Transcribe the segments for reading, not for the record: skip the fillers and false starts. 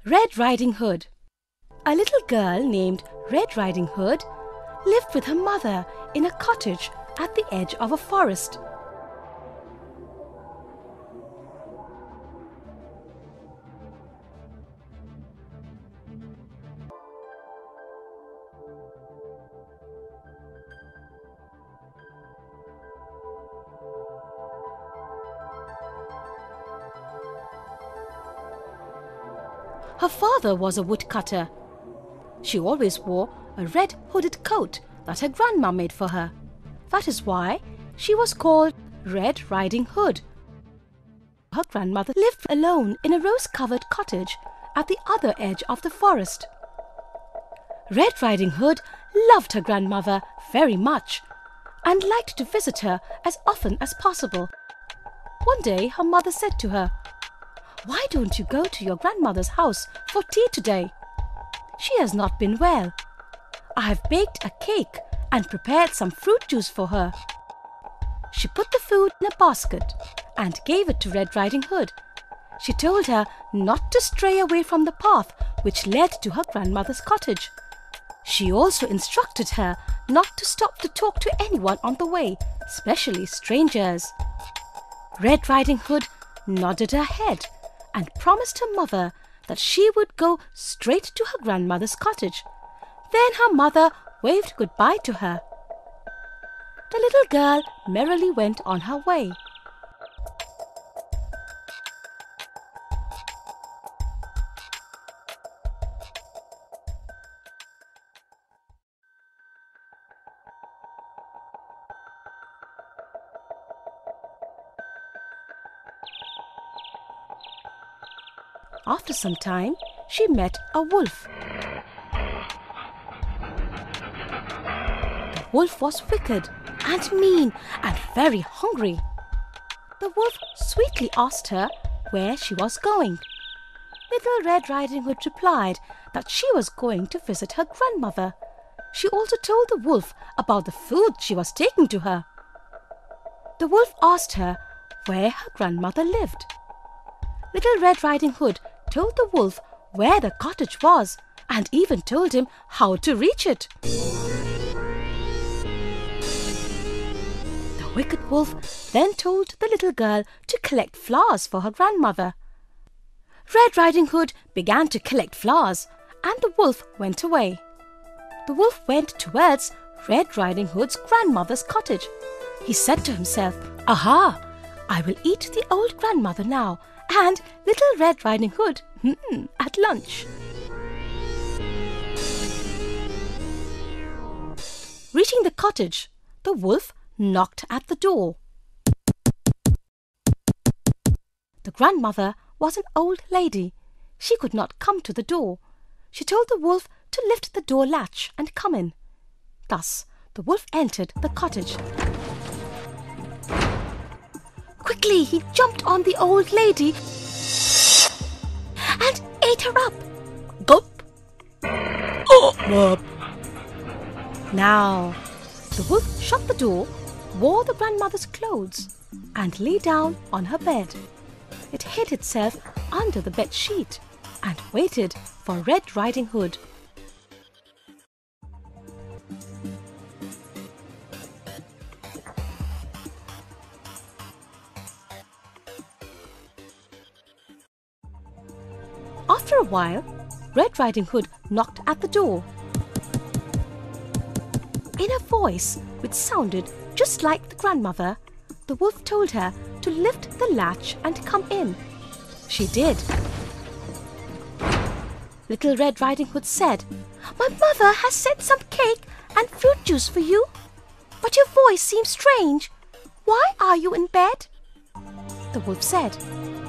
Red Riding Hood. A little girl named Red Riding Hood lived with her mother in a cottage at the edge of a forest. Her father was a woodcutter. She always wore a red hooded coat that her grandma made for her. That is why she was called Red Riding Hood. Her grandmother lived alone in a rose-covered cottage at the other edge of the forest. Red Riding Hood loved her grandmother very much and liked to visit her as often as possible. One day her mother said to her, "Why don't you go to your grandmother's house for tea today? She has not been well. I have baked a cake and prepared some fruit juice for her." She put the food in a basket and gave it to Red Riding Hood. She told her not to stray away from the path which led to her grandmother's cottage. She also instructed her not to stop to talk to anyone on the way, especially strangers. Red Riding Hood nodded her head and promised her mother that she would go straight to her grandmother's cottage. Then her mother waved goodbye to her. The little girl merrily went on her way. After some time, she met a wolf. The wolf was wicked and mean and very hungry. The wolf sweetly asked her where she was going. Little Red Riding Hood replied that she was going to visit her grandmother. She also told the wolf about the food she was taking to her. The wolf asked her where her grandmother lived. Little Red Riding Hood told the wolf where the cottage was and even told him how to reach it. The wicked wolf then told the little girl to collect flowers for her grandmother. Red Riding Hood began to collect flowers and the wolf went away. The wolf went towards Red Riding Hood's grandmother's cottage. He said to himself, "Aha! I will eat the old grandmother now and Little Red Riding Hood at lunch." Reaching the cottage, the wolf knocked at the door. The grandmother was an old lady. She could not come to the door. She told the wolf to lift the door latch and come in. Thus, the wolf entered the cottage. Quickly, he jumped on the old lady and ate her up. Gulp! Oh! Now, the wolf shut the door, wore the grandmother's clothes, and lay down on her bed. It hid itself under the bed sheet and waited for Red Riding Hood. After a while, Red Riding Hood knocked at the door. In a voice which sounded just like the grandmother, the wolf told her to lift the latch and come in. She did. Little Red Riding Hood said, "My mother has sent some cake and fruit juice for you, but your voice seems strange. Why are you in bed?" The wolf said,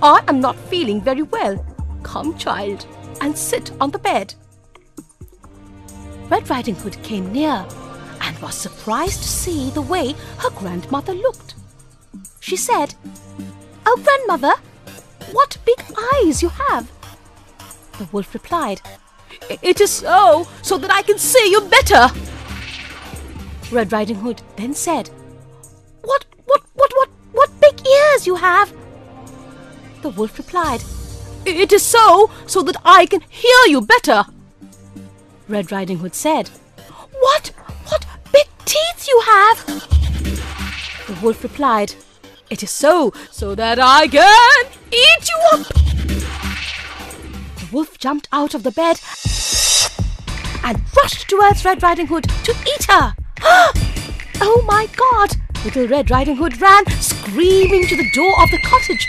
"I am not feeling very well. Come, child, and sit on the bed." Red Riding Hood came near and was surprised to see the way her grandmother looked. She said, "Oh, grandmother, what big eyes you have!" The wolf replied, "It is so that I can see you better." Red Riding Hood then said, What big ears you have!" The wolf replied, It is so that I can hear you better, Red Riding Hood said. What big teeth you have! The wolf replied, It is so that I can eat you up! The wolf jumped out of the bed and rushed towards Red Riding Hood to eat her. Oh my God! Little Red Riding Hood ran screaming to the door of the cottage.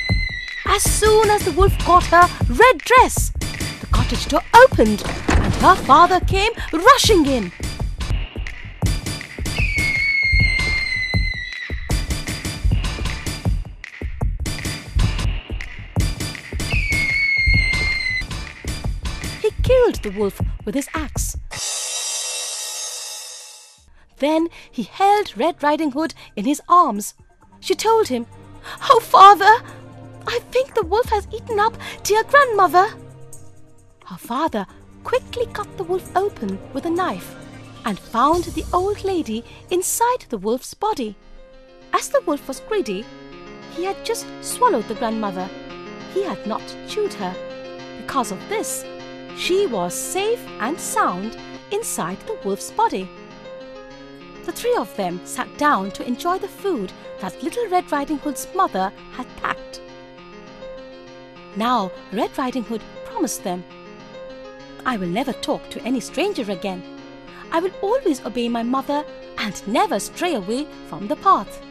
As soon as the wolf got her red dress, the cottage door opened and her father came rushing in. He killed the wolf with his axe. Then he held Red Riding Hood in his arms. She told him, Oh, father, I think the wolf has eaten up dear grandmother. Her father quickly cut the wolf open with a knife and found the old lady inside the wolf's body. As the wolf was greedy, he had just swallowed the grandmother. He had not chewed her. Because of this, she was safe and sound inside the wolf's body. The three of them sat down to enjoy the food that Little Red Riding Hood's mother had packed. Now Red Riding Hood promised them, I will never talk to any stranger again. I will always obey my mother and never stray away from the path.